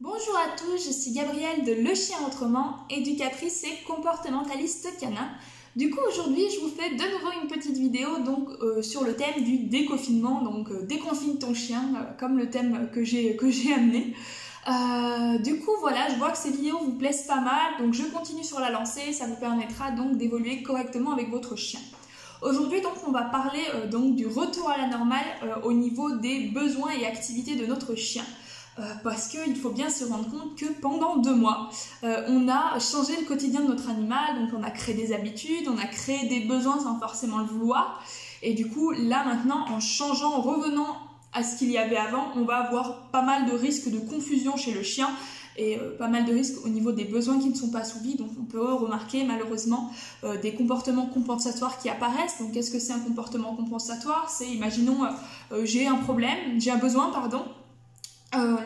Bonjour à tous, je suis Gabrielle de Le Chien Autrement, éducatrice et comportementaliste canin. Du coup aujourd'hui je vous fais de nouveau une petite vidéo sur le thème du déconfinement, déconfine ton chien, comme le thème que j'ai amené. Du coup voilà, je vois que ces vidéos vous plaisent pas mal, donc je continue sur la lancée, ça vous permettra donc d'évoluer correctement avec votre chien. Aujourd'hui donc on va parler du retour à la normale au niveau des besoins et activités de notre chien. Parce qu'il faut bien se rendre compte que pendant 2 mois, on a changé le quotidien de notre animal, donc on a créé des habitudes, on a créé des besoins sans forcément le vouloir. Et du coup, là maintenant, en changeant, en revenant à ce qu'il y avait avant, on va avoir pas mal de risques de confusion chez le chien et pas mal de risques au niveau des besoins qui ne sont pas assouvis. Donc on peut remarquer malheureusement des comportements compensatoires qui apparaissent. Donc qu'est-ce que c'est un comportement compensatoire? C'est, imaginons, j'ai un besoin,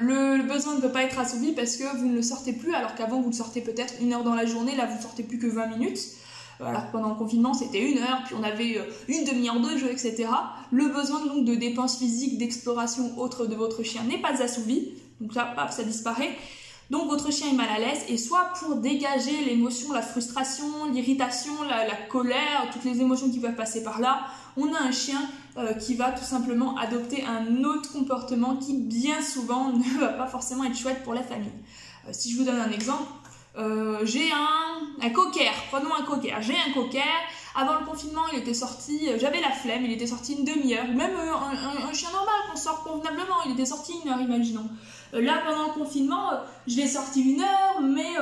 le besoin ne peut pas être assouvi parce que vous ne le sortez plus, alors qu'avant vous le sortez peut-être 1 heure dans la journée, là vous ne sortez plus que 20 minutes. Alors pendant le confinement c'était 1 heure, puis on avait une demi-heure de jeu, etc. Le besoin donc de dépenses physiques, d'exploration autre de votre chien n'est pas assouvi, donc là, paf, ça disparaît. Donc votre chien est mal à l'aise, et soit pour dégager l'émotion, la frustration, l'irritation, la colère, toutes les émotions qui peuvent passer par là, on a un chien qui va tout simplement adopter un autre comportement qui bien souvent ne va pas forcément être chouette pour la famille. Si je vous donne un exemple, j'ai un cocker, prenons un cocker, j'ai un cocker, avant le confinement il était sorti, j'avais la flemme, il était sorti une demi-heure, même un chien normal qu'on sort convenablement, il était sorti 1 heure, imaginons. Là pendant le confinement, je l'ai sorti 1 heure, mais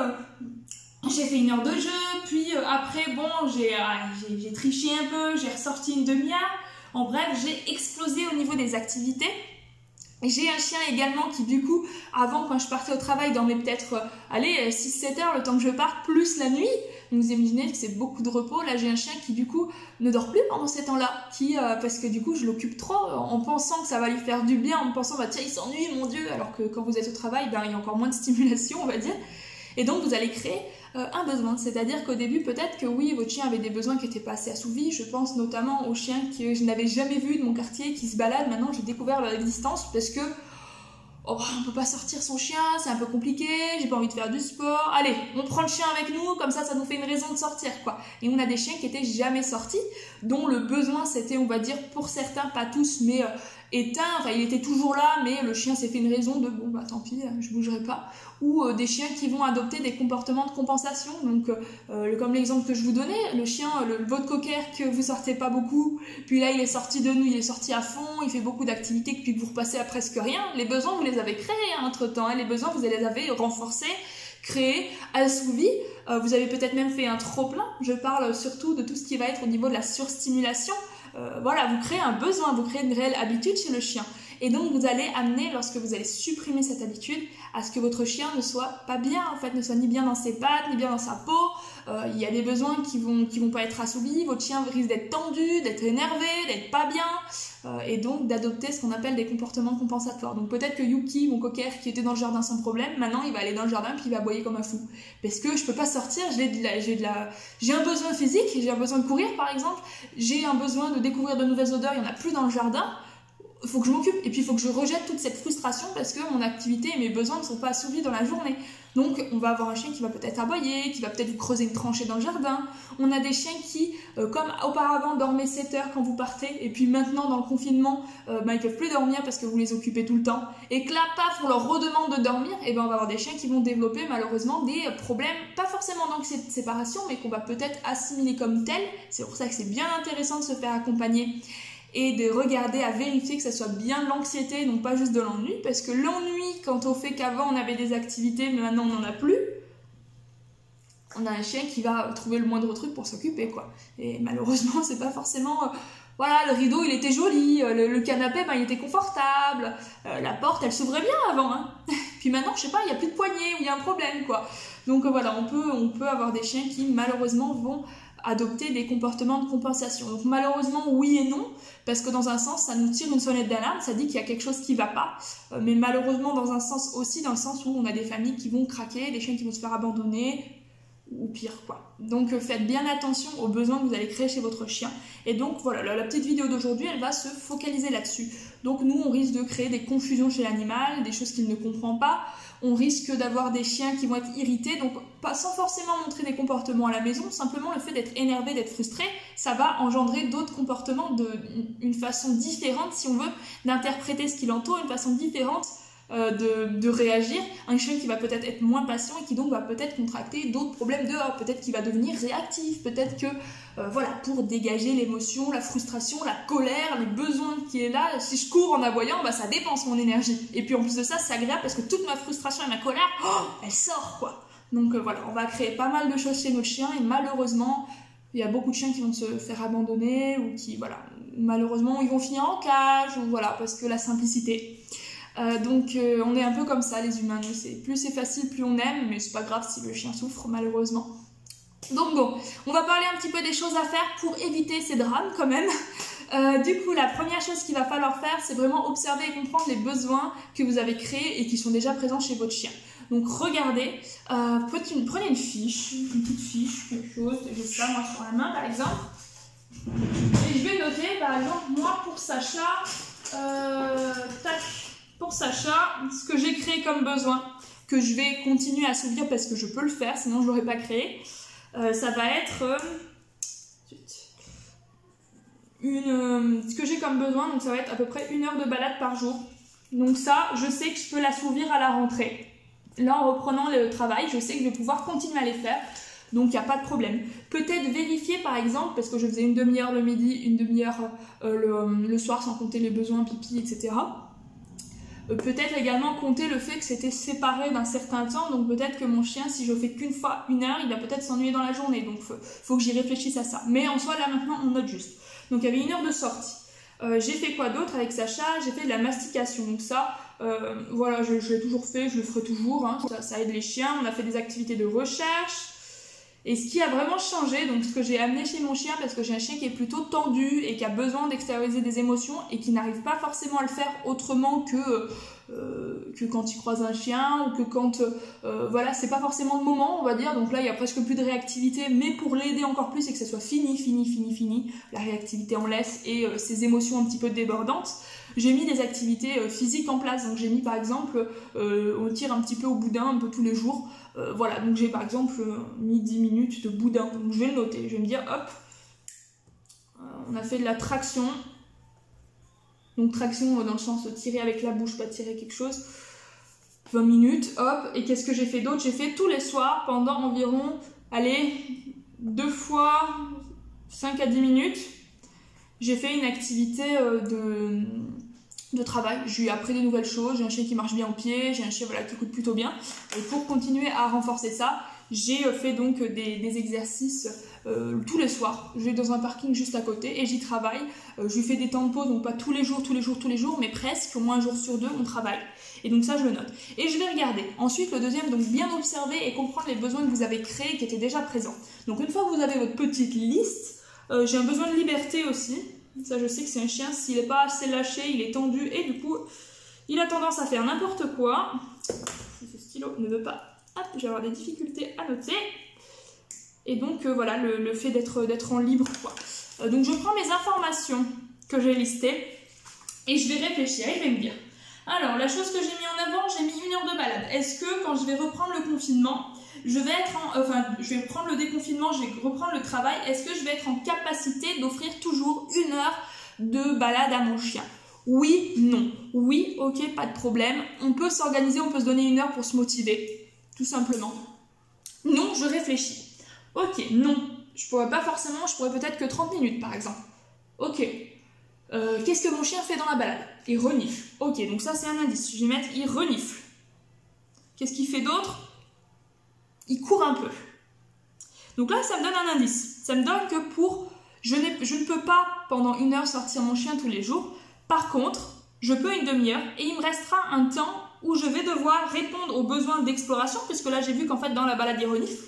j'ai fait 1 heure de jeu, puis après bon j'ai triché un peu, j'ai ressorti une demi-heure. En bref, j'ai explosé au niveau des activités. J'ai un chien également qui du coup, avant quand je partais au travail, dormait peut-être 6-7 heures le temps que je parte, plus la nuit. Donc vous imaginez que c'est beaucoup de repos. Là j'ai un chien qui du coup ne dort plus pendant ces temps-là, parce que du coup je l'occupe trop en pensant que ça va lui faire du bien, en pensant bah tiens il s'ennuie mon Dieu, alors que quand vous êtes au travail, il y a encore moins de stimulation on va dire. Et donc vous allez créer un besoin, c'est-à-dire qu'au début peut-être que oui votre chien avait des besoins qui n'étaient pas assez assouvis. Je pense notamment aux chiens que je n'avais jamais vus de mon quartier qui se baladent. Maintenant j'ai découvert leur existence parce que on peut pas sortir son chien, c'est un peu compliqué, j'ai pas envie de faire du sport, allez on prend le chien avec nous, comme ça nous fait une raison de sortir quoi. Et on a des chiens qui étaient jamais sortis, dont le besoin c'était, on va dire pour certains, pas tous, mais éteint, enfin il était toujours là, mais le chien s'est fait une raison de bon bah tant pis, je bougerai pas. Ou des chiens qui vont adopter des comportements de compensation, donc comme l'exemple que je vous donnais, le chien, votre cocker que vous sortez pas beaucoup, puis là il est sorti de nous, il est sorti à fond, il fait beaucoup d'activités, puis que vous repassez à presque rien. Les besoins vous les avez créés entre temps, les besoins vous les avez renforcés, créés, assouvis. Vous avez peut-être même fait un trop plein. Je parle surtout de tout ce qui va être au niveau de la surstimulation. Voilà, vous créez un besoin, vous créez une réelle habitude chez le chien. Et donc vous allez amener, lorsque vous allez supprimer cette habitude, à ce que votre chien ne soit pas bien, en fait, ne soit ni bien dans ses pattes, ni bien dans sa peau. Il y a des besoins qui vont pas être assouvis, votre chien risque d'être tendu, d'être énervé, d'être pas bien, et donc d'adopter ce qu'on appelle des comportements compensatoires. Donc peut-être que Yuki, mon cocker, qui était dans le jardin sans problème, maintenant il va aller dans le jardin puis il va aboyer comme un fou. Parce que je peux pas sortir, j'ai un besoin physique, j'ai un besoin de courir par exemple, j'ai un besoin de découvrir de nouvelles odeurs, il n'y en a plus dans le jardin. Il faut que je m'occupe, et puis il faut que je rejette toute cette frustration parce que mon activité et mes besoins ne sont pas assouvis dans la journée. Donc on va avoir un chien qui va peut-être aboyer, qui va peut-être vous creuser une tranchée dans le jardin. On a des chiens qui, comme auparavant, dormaient 7 heures quand vous partez, et puis maintenant dans le confinement, ils peuvent plus dormir parce que vous les occupez tout le temps, et que là, paf, on leur redemande de dormir, et ben on va avoir des chiens qui vont développer malheureusement des problèmes, pas forcément d'anxiété de séparation, mais qu'on va peut-être assimiler comme tel. C'est pour ça que c'est bien intéressant de se faire accompagner et de regarder à vérifier que ça soit bien de l'anxiété, donc pas juste de l'ennui, parce que l'ennui, quant au fait qu'avant on avait des activités, mais maintenant on n'en a plus, on a un chien qui va trouver le moindre truc pour s'occuper, quoi. Et malheureusement, c'est pas forcément... voilà, le rideau, il était joli, le canapé, il était confortable, la porte, elle s'ouvrait bien avant, hein. Puis maintenant, je sais pas, il n'y a plus de poignée, ou il y a un problème, quoi. Donc voilà, on peut avoir des chiens qui, malheureusement, vont adopter des comportements de compensation. Donc malheureusement oui et non, parce que dans un sens ça nous tire une sonnette d'alarme, ça dit qu'il y a quelque chose qui va pas, mais malheureusement dans un sens aussi, dans le sens où on a des familles qui vont craquer, des chiens qui vont se faire abandonner, ou pire quoi. Donc faites bien attention aux besoins que vous allez créer chez votre chien. Et donc voilà, la petite vidéo d'aujourd'hui, elle va se focaliser là-dessus. Donc nous, on risque de créer des confusions chez l'animal, des choses qu'il ne comprend pas. On risque d'avoir des chiens qui vont être irrités, donc pas sans forcément montrer des comportements à la maison, simplement le fait d'être énervé, d'être frustré, ça va engendrer d'autres comportements d'une façon différente, si on veut, d'interpréter ce qui l'entoure, une façon différente de réagir. Un chien qui va peut-être être moins patient et qui donc va peut-être contracter d'autres problèmes dehors, peut-être qu'il va devenir réactif, peut-être que voilà, pour dégager l'émotion, la frustration, la colère, les besoins qui est là, si je cours en aboyant, bah ça dépense mon énergie. Et puis en plus de ça, c'est agréable parce que toute ma frustration et ma colère, elle sort quoi. Donc voilà, on va créer pas mal de choses chez nos chiens et malheureusement, il y a beaucoup de chiens qui vont se faire abandonner ou qui, voilà, malheureusement, ils vont finir en cage ou voilà, parce que la simplicité. Donc on est un peu comme ça les humains, plus c'est facile plus on aime, mais c'est pas grave si le chien souffre malheureusement. Donc bon, on va parler un petit peu des choses à faire pour éviter ces drames quand même. Du coup la première chose qu'il va falloir faire, c'est vraiment observer et comprendre les besoins que vous avez créés et qui sont déjà présents chez votre chien. Donc regardez, prenez une fiche, une petite fiche, quelque chose, j'ai ça moi sur la main par exemple, et je vais noter par exemple moi pour Sacha, tac. Pour Sacha, ce que j'ai créé comme besoin, que je vais continuer à assouvir parce que je peux le faire, sinon je ne l'aurais pas créé, ça va être ce que j'ai comme besoin, donc ça va être à peu près 1 heure de balade par jour. Donc ça, je sais que je peux l'assouvir à la rentrée. Là, en reprenant le travail, je sais que je vais pouvoir continuer à les faire, donc il n'y a pas de problème. Peut-être vérifier par exemple, parce que je faisais 1 demi-heure le midi, 1 demi-heure le soir sans compter les besoins pipi, etc. Peut-être également compter le fait que c'était séparé d'un certain temps, donc peut-être que mon chien, si je fais qu'une fois 1 heure, il va peut-être s'ennuyer dans la journée, donc faut que j'y réfléchisse à ça. Mais en soi, là maintenant, on note juste. Donc il y avait 1 heure de sortie. J'ai fait quoi d'autre avec Sacha? J'ai fait de la mastication, donc ça, voilà, je l'ai toujours fait, je le ferai toujours, hein. Ça aide les chiens. On a fait des activités de recherche. Et ce qui a vraiment changé, donc ce que j'ai amené chez mon chien, parce que j'ai un chien qui est plutôt tendu et qui a besoin d'extérioriser des émotions et qui n'arrive pas forcément à le faire autrement que quand il croise un chien ou que quand, voilà, c'est pas forcément le moment, on va dire. Donc là, il y a presque plus de réactivité, mais pour l'aider encore plus et que ça soit fini, la réactivité on laisse et ces émotions un petit peu débordantes, j'ai mis des activités physiques en place. Donc j'ai mis par exemple, on tire un petit peu au boudin un peu tous les jours. Voilà, donc j'ai par exemple mis 10 minutes de boudin, donc je vais le noter, je vais me dire hop, on a fait de la traction, donc traction dans le sens de tirer avec la bouche, pas tirer quelque chose, 20 minutes, hop, et qu'est-ce que j'ai fait d'autre? J'ai fait tous les soirs pendant environ, allez, 2 fois 5 à 10 minutes, j'ai fait une activité de travail, j'ai eu appris des nouvelles choses, j'ai un chien qui marche bien au pied, j'ai un chien voilà, qui écoute plutôt bien, et pour continuer à renforcer ça, j'ai fait donc des exercices tous les soirs. Je vais dans un parking juste à côté et j'y travaille, je lui fais des temps de pause, donc pas tous les jours, mais presque, au moins 1 jour sur 2, on travaille. Et donc ça, je le note. Et je vais regarder. Ensuite, le deuxième, donc bien observer et comprendre les besoins que vous avez créés, qui étaient déjà présents. Donc une fois que vous avez votre petite liste, j'ai un besoin de liberté aussi. Ça, je sais que c'est un chien, s'il n'est pas assez lâché, il est tendu et du coup, il a tendance à faire n'importe quoi. Si ce stylo ne veut pas, hop, je vais avoir des difficultés à noter. Et donc, voilà, le fait d'être en libre, quoi. Donc, je prends mes informations que j'ai listées et je vais réfléchir et je vais me dire. Alors, la chose que j'ai mis en avant, j'ai mis 1 heure de balade. Est-ce que quand je vais reprendre le confinement, je vais prendre le déconfinement, je vais reprendre le travail, est-ce que je vais être en capacité d'offrir toujours 1 heure de balade à mon chien? Oui, non. Oui, ok, pas de problème. On peut s'organiser, on peut se donner 1 heure pour se motiver, tout simplement. Non, je réfléchis. Ok, non. Je pourrais pas forcément, je pourrais peut-être que 30 minutes par exemple. Ok. Qu'est-ce que mon chien fait dans la balade? Il renifle. Ok, donc ça c'est un indice. Je vais mettre il renifle. Qu'est-ce qu'il fait d'autre? Il court un peu. Donc là, ça me donne un indice. Ça me donne que je ne peux pas pendant 1 heure sortir mon chien tous les jours. Par contre, je peux 1 demi-heure et il me restera un temps où je vais devoir répondre aux besoins d'exploration, puisque là, j'ai vu qu'en fait, dans la balade, il renifle,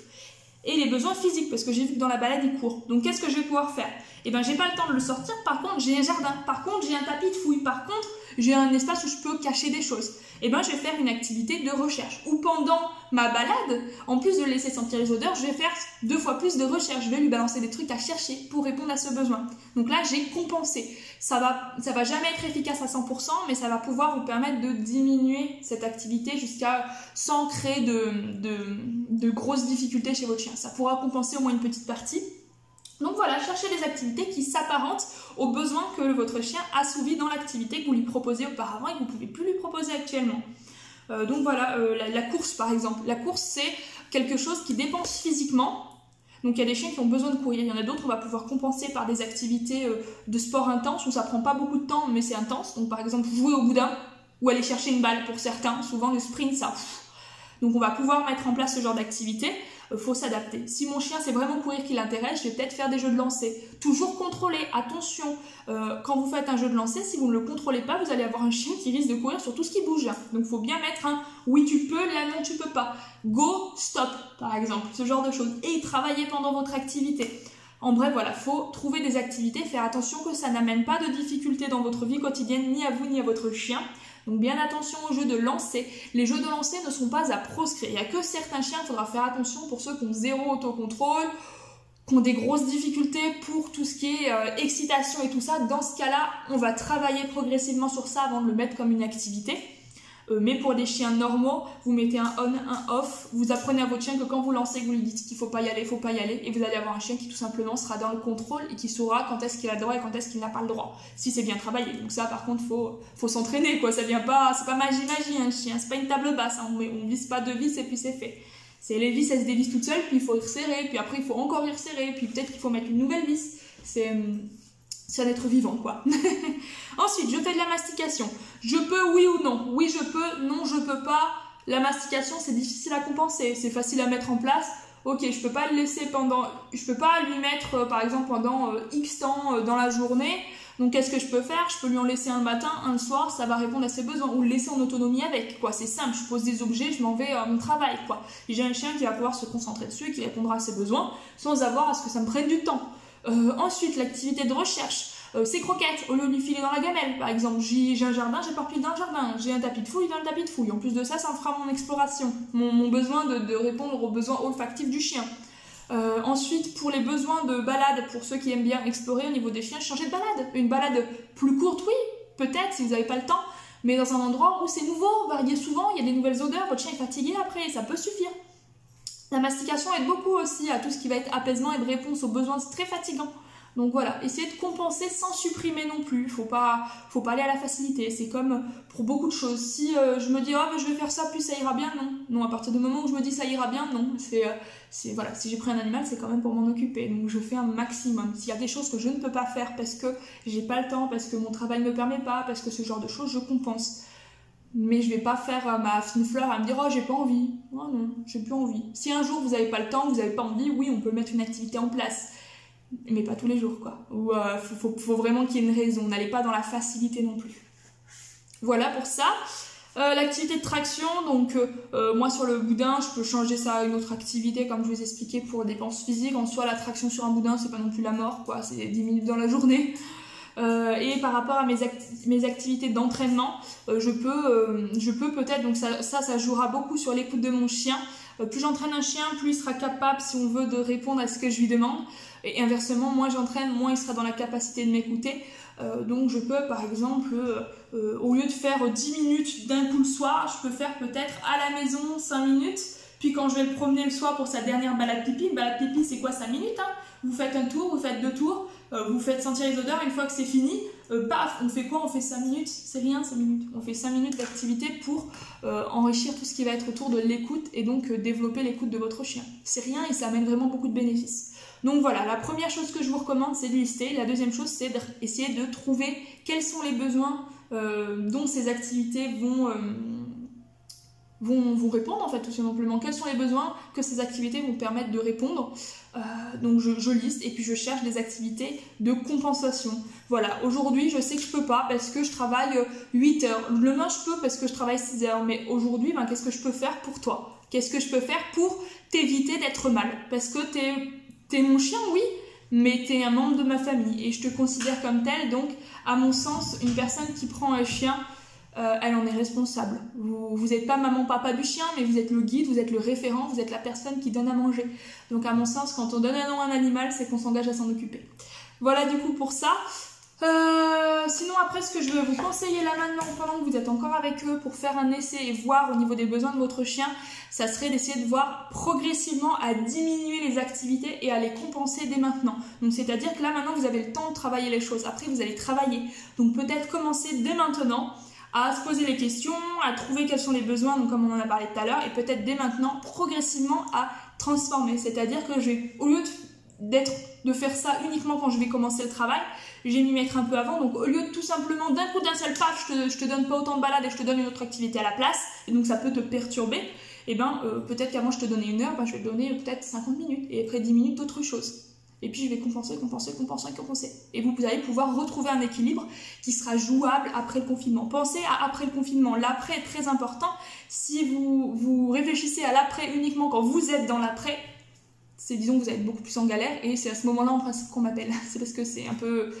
et les besoins physiques, parce que j'ai vu que dans la balade, il court. Donc, qu'est-ce que je vais pouvoir faire? Et ben j'ai pas le temps de le sortir, par contre j'ai un jardin, par contre j'ai un tapis de fouille, par contre j'ai un espace où je peux cacher des choses. Et ben je vais faire une activité de recherche. Ou pendant ma balade, en plus de le laisser sentir les odeurs, je vais faire 2 fois plus de recherche. Je vais lui balancer des trucs à chercher pour répondre à ce besoin. Donc là j'ai compensé. Ça va jamais être efficace à 100%, mais ça va pouvoir vous permettre de diminuer cette activité jusqu'à sans créer de grosses difficultés chez votre chien. Ça pourra compenser au moins une petite partie. Donc voilà, cherchez des activités qui s'apparentent aux besoins que votre chien assouvit dans l'activité que vous lui proposez auparavant et que vous ne pouvez plus lui proposer actuellement. Donc voilà, la course par exemple. La course, c'est quelque chose qui dépense physiquement. Donc il y a des chiens qui ont besoin de courir, il y en a d'autres on va pouvoir compenser par des activités de sport intense où ça prend pas beaucoup de temps mais c'est intense. Donc par exemple jouer au boudin ou aller chercher une balle pour certains, souvent le sprint ça. Donc on va pouvoir mettre en place ce genre d'activité. Faut s'adapter. Si mon chien c'est vraiment courir qui l'intéresse, je vais peut-être faire des jeux de lancer. Toujours contrôler, attention, quand vous faites un jeu de lancer, si vous ne le contrôlez pas, vous allez avoir un chien qui risque de courir sur tout ce qui bouge. Donc il faut bien mettre un oui tu peux, là non tu peux pas. Go, stop par exemple, ce genre de choses. Et travailler pendant votre activité. En bref, voilà, faut trouver des activités, faire attention que ça n'amène pas de difficultés dans votre vie quotidienne, ni à vous ni à votre chien. Donc bien attention aux jeux de lancer. Les jeux de lancer ne sont pas à proscrire. Il n'y a que certains chiens, il faudra faire attention pour ceux qui ont zéro autocontrôle, qui ont des grosses difficultés pour tout ce qui est excitation et tout ça. Dans ce cas-là, on va travailler progressivement sur ça avant de le mettre comme une activité. Mais pour des chiens normaux, vous mettez un on, un off, vous apprenez à votre chien que quand vous lancez, vous lui dites qu'il ne faut pas y aller, et vous allez avoir un chien qui tout simplement sera dans le contrôle et qui saura quand est-ce qu'il a le droit et quand est-ce qu'il n'a pas le droit, si c'est bien travaillé. Donc ça par contre, faut s'entraîner quoi, ça vient pas, c'est pas magie un chien, c'est pas une table basse, hein. On visse pas de vis et puis c'est fait. C'est les vis, elles se dévissent toutes seules, puis il faut y resserrer, puis après il faut encore y resserrer, puis peut-être qu'il faut mettre une nouvelle vis. C'est un être vivant quoi. Ensuite, je fais de la mastication. Je peux oui ou non? Oui je peux, non je peux pas. La mastication c'est difficile à compenser, c'est facile à mettre en place. Ok, je peux pas le laisser je peux pas lui mettre par exemple pendant X temps dans la journée. Donc qu'est-ce que je peux faire? Je peux lui en laisser un le matin, un le soir, ça va répondre à ses besoins. Ou le laisser en autonomie avec, quoi. C'est simple, je pose des objets, je m'en vais à mon travail, quoi. J'ai un chien qui va pouvoir se concentrer dessus et qui répondra à ses besoins sans avoir à ce que ça me prenne du temps. Ensuite, l'activité de recherche. Ces croquettes, au lieu de lui filer dans la gamelle, par exemple, j'ai un jardin, j'éparpille dans le jardin, j'ai un tapis de fouille dans le tapis de fouille. En plus de ça, ça me fera mon exploration, mon besoin de répondre aux besoins olfactifs du chien. Ensuite, pour les besoins de balade, pour ceux qui aiment bien explorer au niveau des chiens, changer de balade. Une balade plus courte, oui, peut-être, si vous n'avez pas le temps, mais dans un endroit où c'est nouveau, varié souvent, il y a des nouvelles odeurs, votre chien est fatigué après, ça peut suffire. La mastication aide beaucoup aussi à tout ce qui va être apaisement et de réponse aux besoins, c'est très fatigant. Donc voilà, essayez de compenser sans supprimer non plus, faut pas aller à la facilité, c'est comme pour beaucoup de choses. Si je me dis ah mais je vais faire ça puis ça ira bien, non, à partir du moment où je me dis ça ira bien, non, voilà, si j'ai pris un animal c'est quand même pour m'en occuper, donc je fais un maximum. S'il y a des choses que je ne peux pas faire parce que j'ai pas le temps, parce que mon travail ne me permet pas, parce que ce genre de choses je compense. Mais je vais pas faire ma fine fleur à me dire oh j'ai pas envie, non, j'ai plus envie. Si un jour vous avez pas le temps, vous avez pas envie, oui on peut mettre une activité en place. Mais pas tous les jours quoi. Ou faut vraiment qu'il y ait une raison, n'allez pas dans la facilité non plus. Voilà pour ça. L'activité de traction, donc moi sur le boudin, je peux changer ça à une autre activité comme je vous ai expliqué pour dépenses physiques. En soi la traction sur un boudin c'est pas non plus la mort quoi, c'est 10 minutes dans la journée. Et par rapport à mes activités d'entraînement, je peux peut-être, donc ça jouera beaucoup sur l'écoute de mon chien. Plus j'entraîne un chien, plus il sera capable, si on veut, de répondre à ce que je lui demande. Et inversement, moins j'entraîne, moins il sera dans la capacité de m'écouter. Donc je peux, par exemple, au lieu de faire 10 minutes d'un coup le soir, je peux faire peut-être à la maison 5 minutes. Puis quand je vais le promener le soir pour sa dernière balade pipi, c'est quoi 5 minutes hein. Vous faites un tour, vous faites 2 tours, vous faites sentir les odeurs, une fois que c'est fini, paf, on fait quoi? On fait 5 minutes, c'est rien 5 minutes. On fait 5 minutes d'activité pour enrichir tout ce qui va être autour de l'écoute et donc développer l'écoute de votre chien. C'est rien et ça amène vraiment beaucoup de bénéfices. Donc voilà, la première chose que je vous recommande c'est de lister. La deuxième chose c'est d'essayer de trouver quels sont les besoins dont ces activités vont répondre en fait tout simplement. Quels sont les besoins que ces activités vont permettre de répondre. Donc je liste et puis je cherche des activités de compensation. Voilà, aujourd'hui je sais que je peux pas parce que je travaille 8 heures. Demain je peux parce que je travaille 6 heures. Mais aujourd'hui, qu'est-ce que je peux faire pour toi? Qu'est-ce que je peux faire pour t'éviter d'être mal? Parce que t'es mon chien, oui, mais tu es un membre de ma famille et je te considère comme tel. Donc, à mon sens, une personne qui prend un chien, elle en est responsable. Vous n'êtes pas maman, papa du chien, mais vous êtes le guide, vous êtes le référent, vous êtes la personne qui donne à manger. Donc, à mon sens, quand on donne un nom à un animal, c'est qu'on s'engage à s'en occuper. Voilà du coup pour ça. Sinon après ce que je veux vous conseiller là maintenant pendant que vous êtes encore avec eux pour faire un essai et voir au niveau des besoins de votre chien, ça serait d'essayer de voir progressivement à diminuer les activités et à les compenser dès maintenant. Donc c'est à dire que là maintenant vous avez le temps de travailler les choses, après vous allez travailler. Donc peut-être commencer dès maintenant à se poser les questions, à trouver quels sont les besoins, donc comme on en a parlé tout à l'heure, et peut-être dès maintenant progressivement à transformer. C'est à dire que je vais, au lieu de faire ça uniquement quand je vais commencer le travail, je vais m'y mettre un peu avant. Donc au lieu de tout simplement d'un coup d'un seul pas, je te donne pas autant de balades et je te donne une autre activité à la place, et donc ça peut te perturber, et peut-être qu'avant je te donnais 1 heure, je vais te donner peut-être 50 minutes, et après 10 minutes d'autres choses. Et puis je vais compenser. Et vous allez pouvoir retrouver un équilibre qui sera jouable après le confinement. Pensez à après le confinement. L'après est très important. Si vous réfléchissez à l'après uniquement quand vous êtes dans l'après, c'est disons que vous êtes beaucoup plus en galère et c'est à ce moment-là en principe qu'on m'appelle. C'est parce que c'est un peu...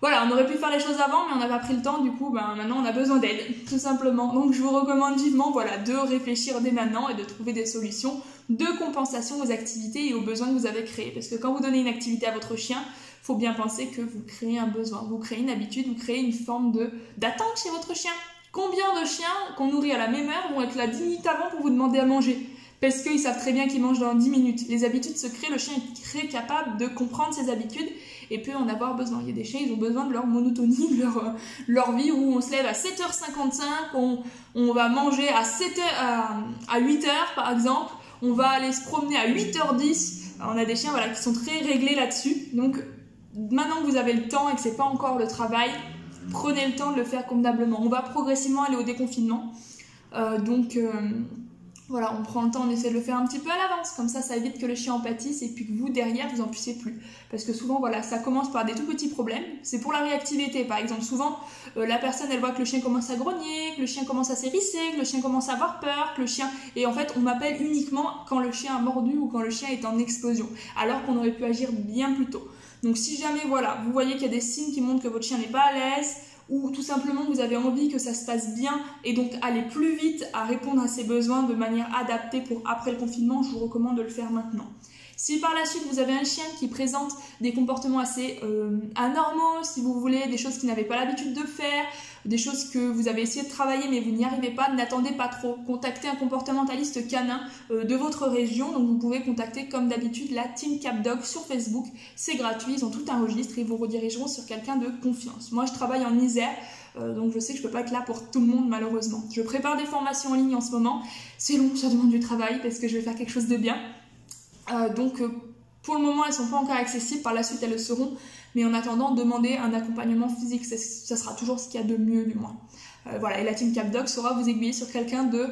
Voilà, on aurait pu faire les choses avant mais on n'a pas pris le temps, du coup maintenant on a besoin d'aide, tout simplement. Donc je vous recommande vivement de réfléchir dès maintenant et de trouver des solutions de compensation aux activités et aux besoins que vous avez créés. Parce que quand vous donnez une activité à votre chien, il faut bien penser que vous créez un besoin, vous créez une habitude, vous créez une forme d'attente chez votre chien. Combien de chiens qu'on nourrit à la même heure vont être là 10 minutes avant pour vous demander à manger ? Parce qu'ils savent très bien qu'ils mangent dans 10 minutes. Les habitudes se créent, le chien est très capable de comprendre ses habitudes et peut en avoir besoin. Il y a des chiens, ils ont besoin de leur monotonie, de leur vie où on se lève à 7h55, on va manger à 8h par exemple, on va aller se promener à 8h10. Alors, on a des chiens qui sont très réglés là-dessus. Donc maintenant que vous avez le temps et que c'est pas encore le travail, prenez le temps de le faire convenablement. On va progressivement aller au déconfinement. Voilà, on prend le temps, on essaie de le faire un petit peu à l'avance, comme ça évite que le chien en pâtisse et puis que vous, derrière, vous en puissiez plus. Parce que souvent, ça commence par des tout petits problèmes. C'est pour la réactivité, par exemple. Souvent, la personne, elle voit que le chien commence à grogner, que le chien commence à s'hérisser, que le chien commence à avoir peur, que le chien... Et en fait, on m'appelle uniquement quand le chien a mordu ou quand le chien est en explosion, alors qu'on aurait pu agir bien plus tôt. Donc si jamais, vous voyez qu'il y a des signes qui montrent que votre chien n'est pas à l'aise, ou tout simplement vous avez envie que ça se passe bien et donc aller plus vite à répondre à ses besoins de manière adaptée pour après le confinement, je vous recommande de le faire maintenant. Si par la suite vous avez un chien qui présente des comportements assez anormaux, si vous voulez, des choses qu'il n'avait pas l'habitude de faire, des choses que vous avez essayé de travailler mais vous n'y arrivez pas, n'attendez pas trop. Contactez un comportementaliste canin de votre région, donc vous pouvez contacter comme d'habitude la Team Capdog sur Facebook, c'est gratuit, ils ont tout un registre et ils vous redirigeront sur quelqu'un de confiance. Moi je travaille en Isère, donc je sais que je peux pas être là pour tout le monde malheureusement. Je prépare des formations en ligne en ce moment, c'est long, ça demande du travail parce que je vais faire quelque chose de bien. Pour le moment elles sont pas encore accessibles, par la suite elles le seront, mais en attendant demandez un accompagnement physique, ça sera toujours ce qu'il y a de mieux du moins. Et la Team Capdog saura vous aiguiller sur quelqu'un de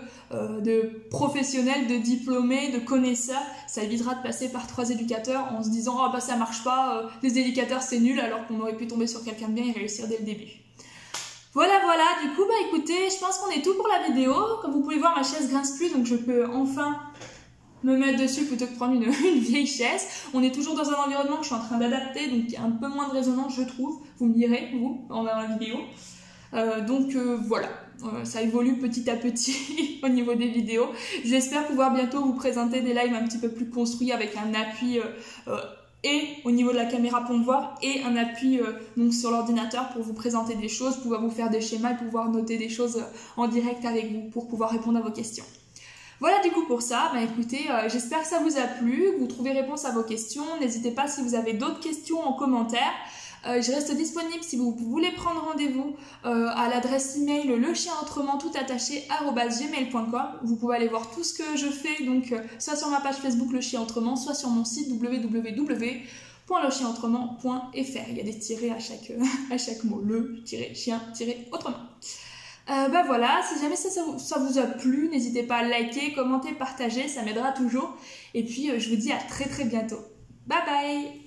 professionnel, de diplômé, de connaisseur. Ça évitera de passer par 3 éducateurs en se disant « Oh ça marche pas, les éducateurs c'est nul » alors qu'on aurait pu tomber sur quelqu'un de bien et réussir dès le début. Voilà, du coup écoutez, je pense qu'on est tout pour la vidéo. Comme vous pouvez voir, ma chaise grince plus, donc je peux enfin me mettre dessus plutôt que prendre une vieille chaise. On est toujours dans un environnement que je suis en train d'adapter, donc il y a un peu moins de résonance je trouve. Vous me direz, vous, en verra la vidéo. Ça évolue petit à petit au niveau des vidéos. J'espère pouvoir bientôt vous présenter des lives un petit peu plus construits avec un appui et au niveau de la caméra pour me voir et un appui donc sur l'ordinateur pour vous présenter des choses, pouvoir vous faire des schémas et pouvoir noter des choses en direct avec vous pour pouvoir répondre à vos questions. Voilà du coup pour ça, écoutez, j'espère que ça vous a plu, que vous trouvez réponse à vos questions. N'hésitez pas si vous avez d'autres questions en commentaire. Je reste disponible si vous voulez prendre rendez-vous à l'adresse email lechienautrement@gmail.com. Vous pouvez aller voir tout ce que je fais, donc soit sur ma page Facebook Le Chien Autrement, soit sur mon site www.lechienautrement.fr. Il y a des tirets à chaque mot, le-chien-autrement. Si jamais ça vous a plu, n'hésitez pas à liker, commenter, partager, ça m'aidera toujours. Et puis je vous dis à très très bientôt. Bye bye!